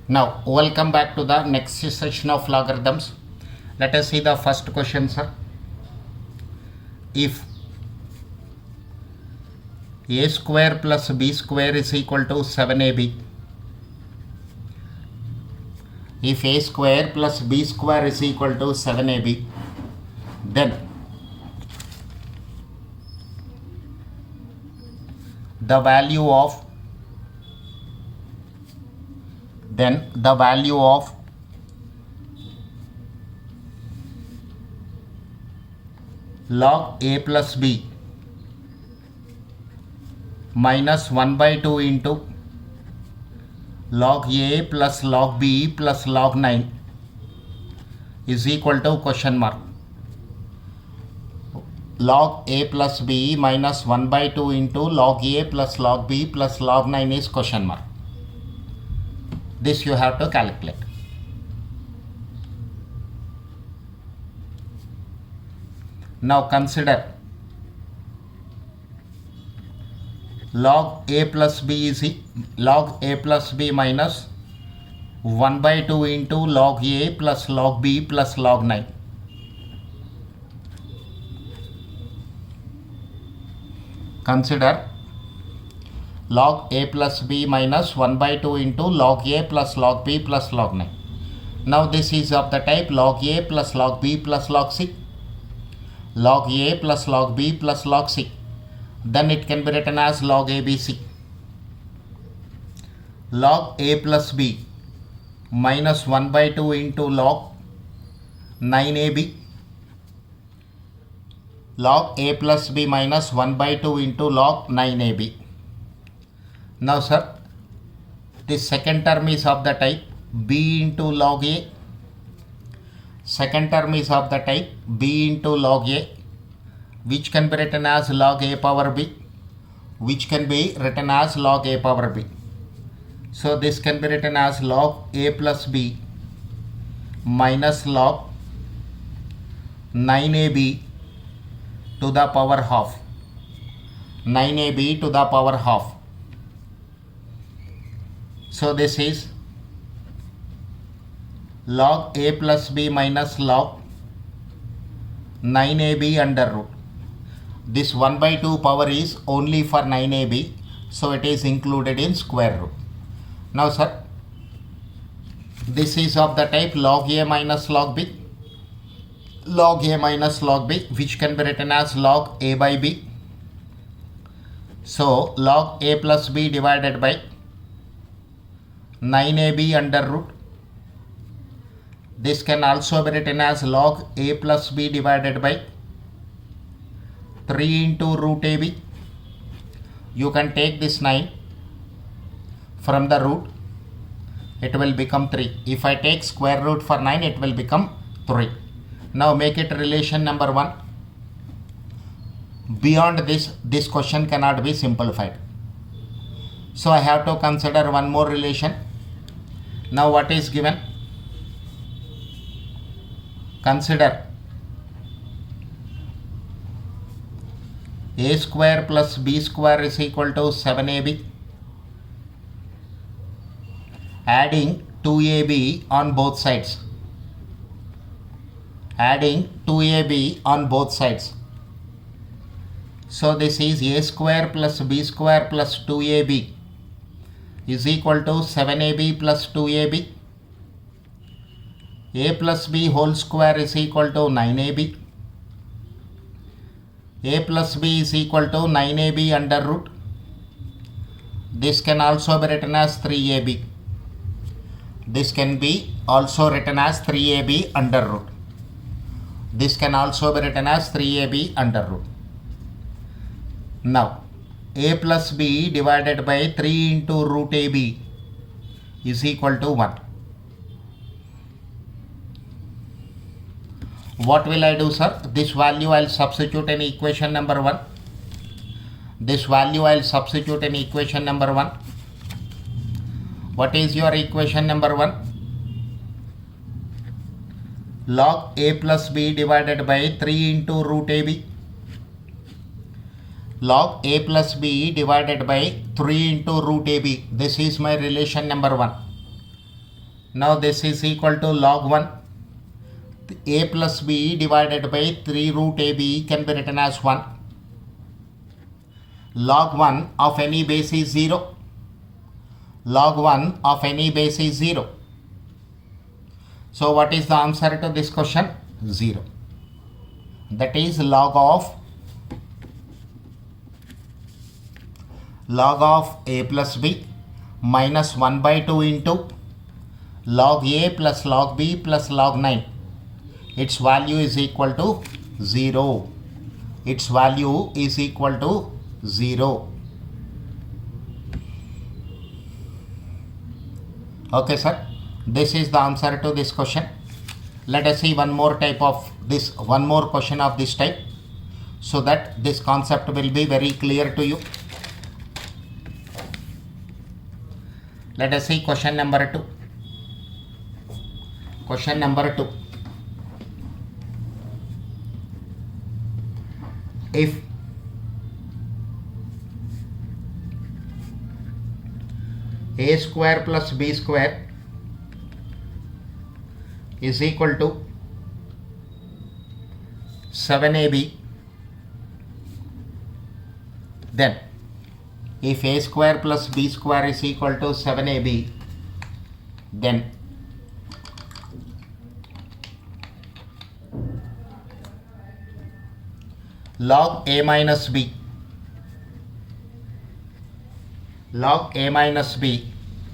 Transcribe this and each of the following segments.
Now, welcome back to the next session of logarithms. Let us see the first question, sir. If a square plus b square is equal to 7ab, if a square plus b square is equal to 7ab, then the value of log a plus b minus 1 by 2 into log a plus log b plus log 9 is equal to question mark. Log a plus b minus 1 by 2 into log a plus log b plus log 9 is question mark. This you have to calculate. Now consider log a plus b is log a plus b minus 1 by 2 into log a plus log b plus log 9. Consider log a plus b minus 1 by 2 into log a plus log b plus log 9. Now this is of the type log a plus log b plus log c, log a plus log b plus log c. Then it can be written as log abc. Log a plus b minus 1 by 2 into log 9ab, log a plus b minus 1 by 2 into log 9ab. Now sir, this second term is of the type b into log a, second term is of the type b into log a, which can be written as log a power b, which can be written as log a power b. So this can be written as log a plus b minus log 9ab to the power half, 9ab to the power half. So this is log a plus b minus log 9ab under root. This 1 by 2 power is only for 9ab, so it is included in square root. Now sir, this is of the type log a minus log b, log a minus log b, which can be written as log a by b. So log a plus b divided by 9ab under root. This can also be written as log a plus b divided by 3 into root ab. You can take this 9 from the root, it will become 3. If I take square root for 9, it will become 3. Now make it relation number 1. Beyond this question cannot be simplified. So I have to consider one more relation. Now what is given? Consider a square plus b square is equal to 7ab. Adding 2ab on both sides. Adding 2ab on both sides. So this is a square plus b square plus 2ab is equal to 7ab plus 2ab. A plus b whole square is equal to 9ab. A plus b is equal to 9ab under root. This can also be written as 3ab. This can be also written as 3ab under root. This can also be written as 3ab under root. Now a plus b divided by 3 into root ab is equal to 1. What will I do, sir? This value I will substitute in equation number 1. This value I will substitute in equation number 1. What is your equation number 1? Log a plus b divided by 3 into root ab. Log a plus b divided by 3 into root ab. This is my relation number 1. Now this is equal to log 1. A plus b divided by 3 root ab can be written as 1. Log 1 of any base is 0. Log 1 of any base is 0. So what is the answer to this question? 0. That is log of a plus b minus 1 by 2 into log a plus log b plus log 9. Its value is equal to 0. Its value is equal to 0. Okay, sir. This is the answer to this question. Let us see one more question of this type, so that this concept will be very clear to you. Let us see question number 2. Question number 2. If a square plus b square is equal to 7ab, then if a square plus b square is equal to 7ab, then log a minus b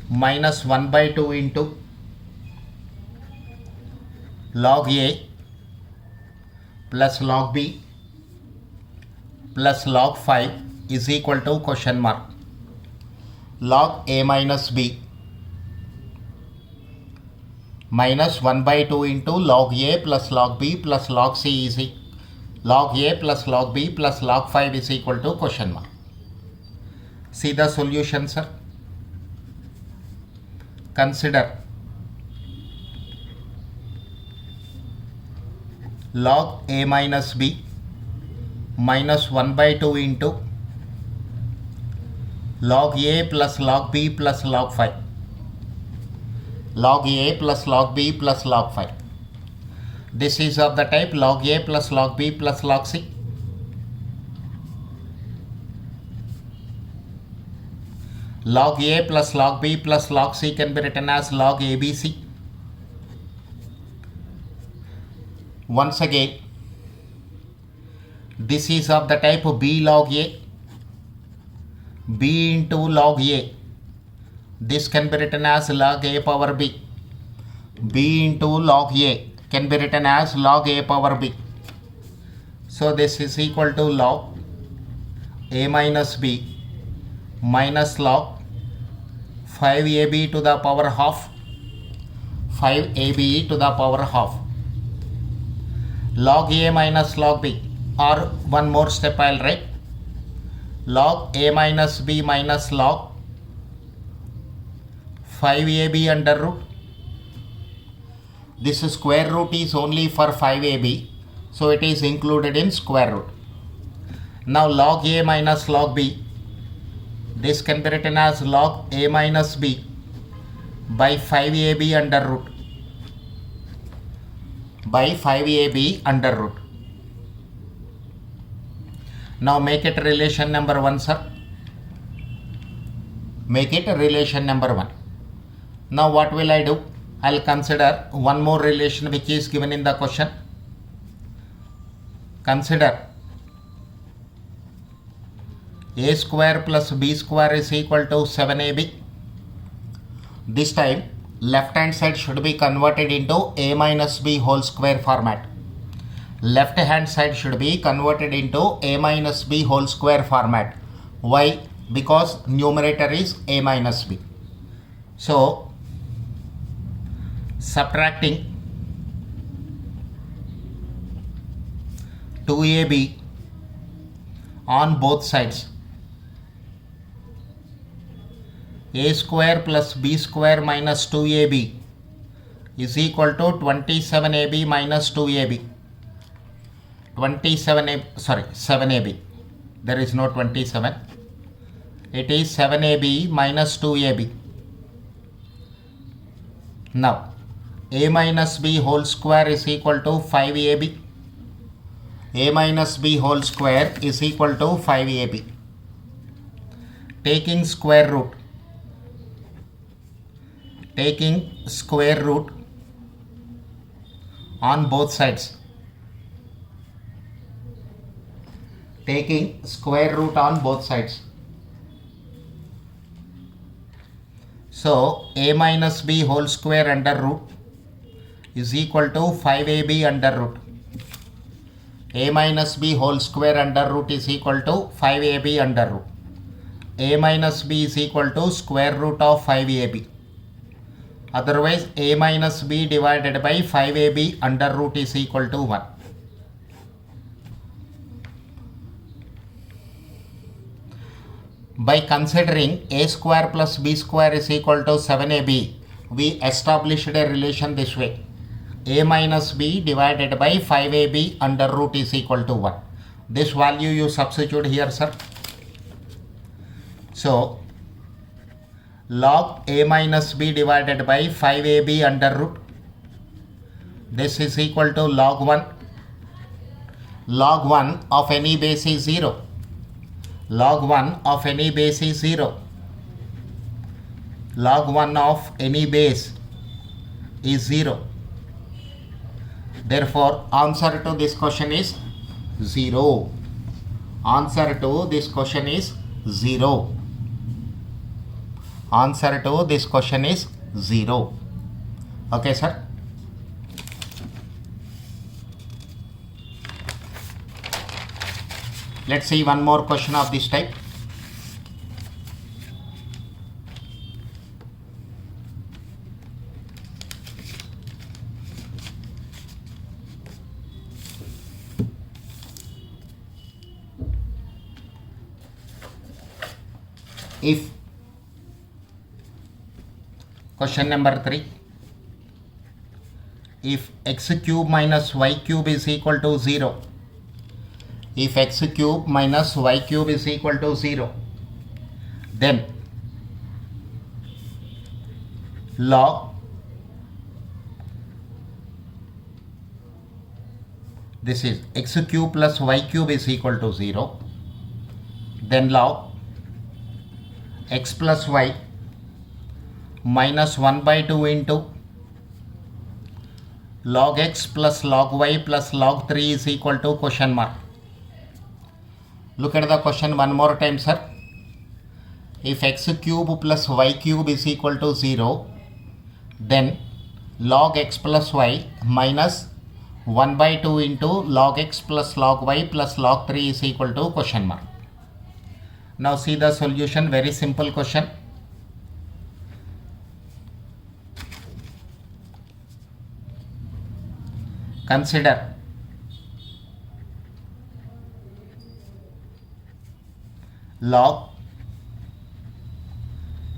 minus 1 by 2 into log a plus log b plus log 5 is equal to question mark. Log a minus b minus 1 by 2 into log a plus log b plus log c is log a plus log b plus log 5 is equal to question mark. See the solution, sir. Consider log a minus b minus 1 by 2 into log a plus log b plus log 5. Log a plus log b plus log 5. This is of the type log a plus log b plus log c. Log a plus log b plus log c can be written as log abc. Once again, this is of the type b log a, b into log a. This can be written as log a power b. B into log a can be written as log a power b. So this is equal to log a minus b minus log 5ab to the power half, 5ab to the power half. Log a minus log b, or one more step I'll write, log a minus b minus log 5ab under root. This square root is only for 5ab, so it is included in square root. Now log a minus log b, this can be written as log a minus b by 5ab under root, by 5ab under root. Now make it relation number 1, sir. Make it relation number 1. Now what will I do? I'll consider one more relation which is given in the question. Consider a square plus b square is equal to 7ab. This time left hand side should be converted into a minus b whole square format. Left hand side should be converted into a minus b whole square format. Why? Because numerator is a minus b. So subtracting 2ab on both sides, a square plus b square minus 2ab is equal to 27ab minus 2ab. 7ab. There is no 27. It is 7ab minus 2ab. Now a minus b whole square is equal to 5ab. A minus b whole square is equal to 5ab. Taking square root on both sides. Taking square root on both sides. So a minus b whole square under root is equal to 5ab under root. A minus b whole square under root is equal to 5ab under root. A minus b is equal to square root of 5ab. Otherwise a minus b divided by 5ab under root is equal to 1. By considering a square plus b square is equal to 7ab, we established a relation this way. A minus b divided by 5ab under root is equal to 1. This value you substitute here, sir. So log a minus b divided by 5ab under root, this is equal to log 1. Log 1 of any base is 0. Log 1 of any base is 0. Log 1 of any base is 0. Therefore, answer to this question is 0. Answer to this question is 0. Answer to this question is 0. Okay, sir. Let's see one more question of this type. If question number 3, if x cube minus y cube is equal to 0, if x cube minus y cube is equal to 0, then log, this is x cube plus y cube is equal to 0, then log x plus y minus 1 by 2 into log x plus log y plus log 3 is equal to question mark. Look at the question one more time, sir. If x cube plus y cube is equal to 0, then log x plus y minus 1 by 2 into log x plus log y plus log 3 is equal to question mark. Now see the solution, very simple question. Consider log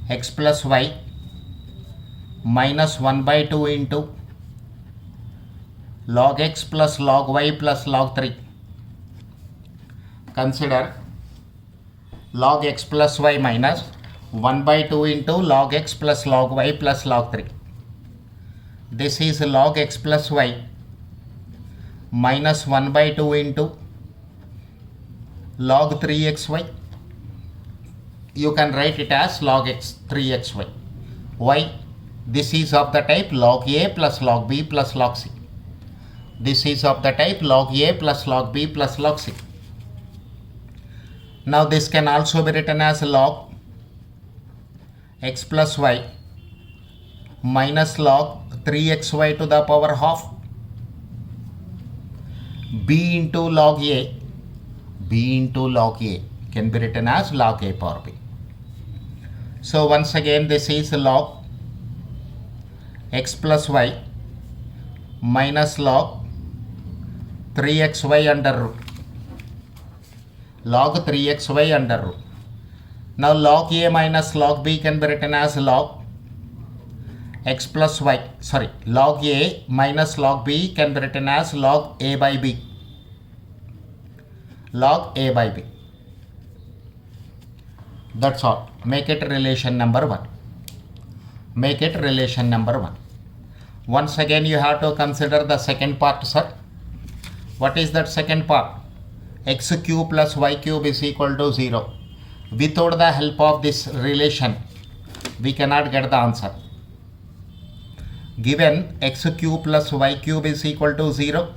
x plus y minus 1 by 2 into log x plus log y plus log 3. Consider log x plus y minus 1 by 2 into log x plus log y plus log 3. This is log x plus y minus 1 by 2 into log 3xy. You can write it as log x 3xy. Why? This is of the type log a plus log b plus log c. This is of the type log a plus log b plus log c. Now this can also be written as log x plus y minus log 3xy to the power half b into log a. B into log a can be written as log a power b. So once again this is log x plus y minus log 3xy under root. Log 3xy under root. Now log a minus log b can be written as log x plus y, log a minus log b can be written as log a by b. Log a by b. That's all. Make it relation number 1. Make it relation number 1. Once again you have to consider the second part, sir. What is that second part? X cube plus y cube is equal to 0. Without the help of this relation, we cannot get the answer. Given x cube plus y cube is equal to 0,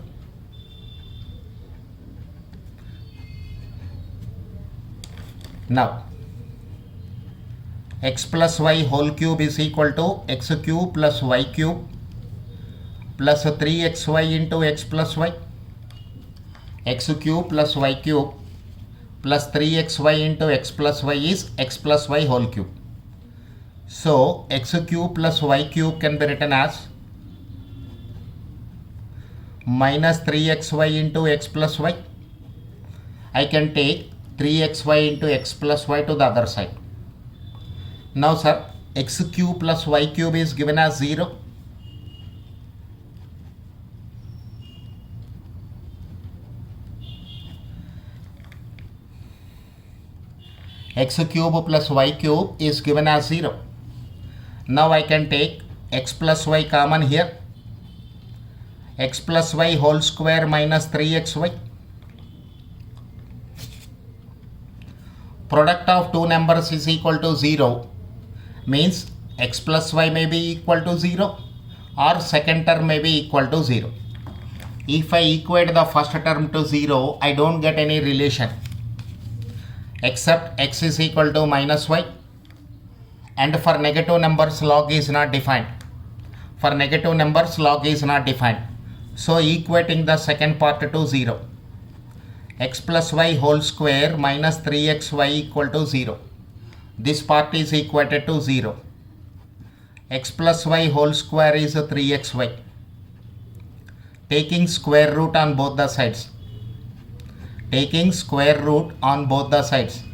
now x plus y whole cube is equal to x cube plus y cube plus 3xy into x plus y. X cube plus y cube plus 3xy into x plus y is x plus y whole cube. So x cube plus y cube can be written as minus 3xy into x plus y. I can take 3xy into x plus y to the other side. Now sir, x cube plus y cube is given as 0. X cube plus y cube is given as 0. Now I can take x plus y common here. X plus y whole square minus 3xy. Product of two numbers is equal to 0. Means x plus y may be equal to 0 or second term may be equal to 0. If I equate the first term to 0, I don't get any relation except x is equal to minus y, and for negative numbers log is not defined. For negative numbers log is not defined. So equating the second part to 0. X plus y whole square minus 3xy equal to 0. This part is equated to 0. X plus y whole square is 3xy. Taking square root on both the sides. Taking square root on both the sides.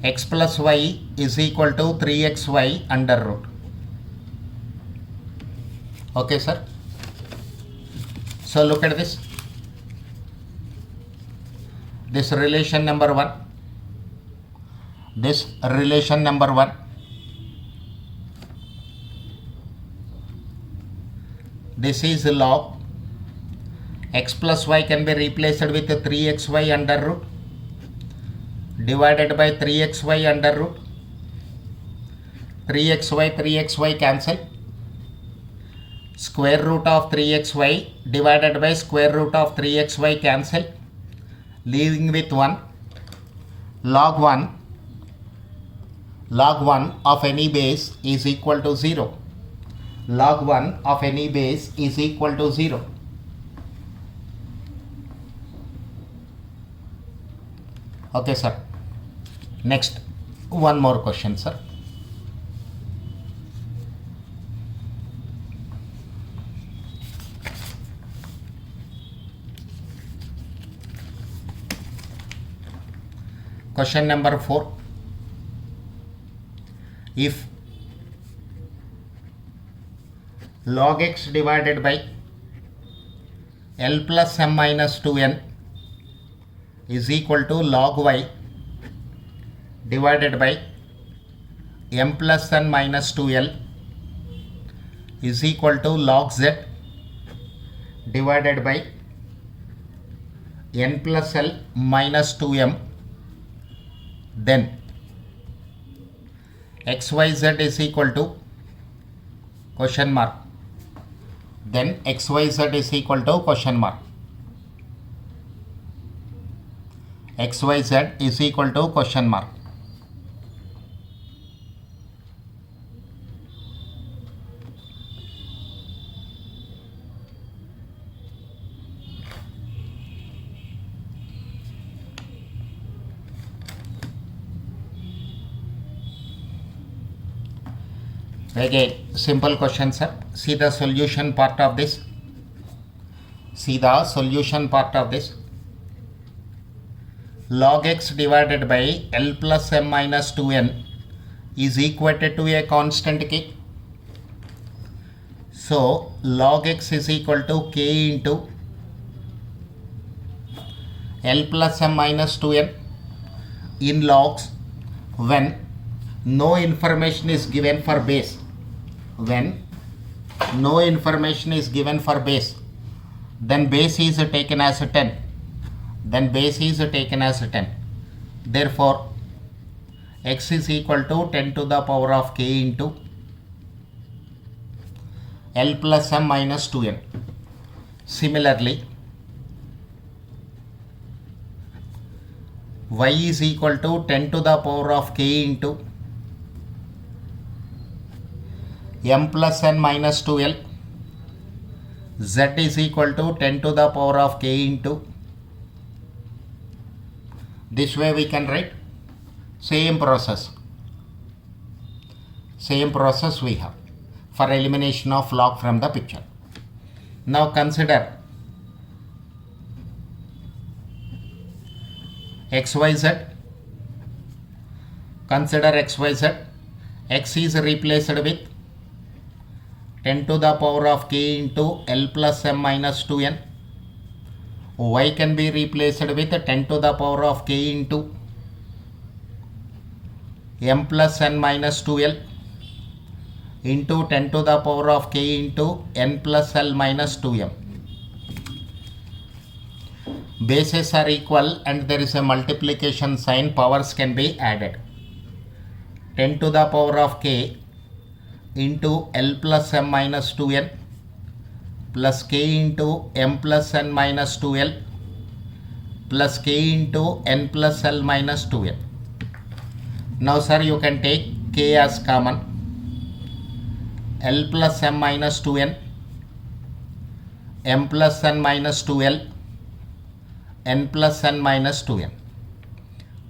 X plus y is equal to 3xy under root. Okay, sir. So look at this. This relation number 1. This relation number 1. This is log. X plus y can be replaced with 3xy under root divided by 3xy under root. 3xy cancel. Square root of 3xy divided by square root of 3xy cancel, leaving with 1. Log 1 of any base is equal to 0. Log 1 of any base is equal to 0. Okay, sir. Next, one more question, sir. Question number 4. If log x divided by L plus m minus 2n is equal to log y divided by m plus n minus 2l is equal to log z divided by n plus l minus 2m, then xyz is equal to question mark. Then xyz is equal to question mark. xyz is equal to question mark. Again, simple question, sir. See the solution part of this. See the solution part of this. Log x divided by L plus m minus 2n is equated to a constant k. So log x is equal to k into L plus m minus 2n in logs when no information is given for base. when no information is given for base, then base is taken as 10. Then base is taken as 10. Therefore, x is equal to 10 to the power of k into L plus m minus 2n. Similarly, y is equal to 10 to the power of k into m plus n minus 2l. Z is equal to 10 to the power of k into, this way we can write. Same process we have for elimination of log from the picture. Now consider xyz. Consider xyz. X is replaced with 10 to the power of k into L plus m minus 2n. Y can be replaced with 10 to the power of k into m plus n minus 2l into 10 to the power of k into n plus l minus 2m. Bases are equal and there is a multiplication sign, powers can be added. 10 to the power of k into L plus m minus 2n plus k into m plus n minus 2l plus k into n plus l minus 2n. Now sir, you can take k as common. L plus m minus 2n, m plus n minus 2l, n plus n minus 2n.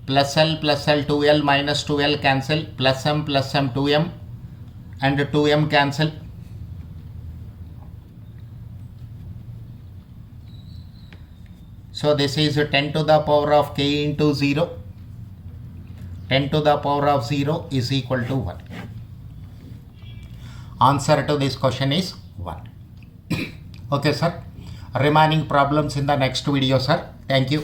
Plus l 2l minus 2l cancel, plus m 2m and 2m cancel. So this is 10 to the power of k into 0. 10 to the power of 0 is equal to 1. Answer to this question is 1. Okay sir. Remaining problems in the next video sir. Thank you.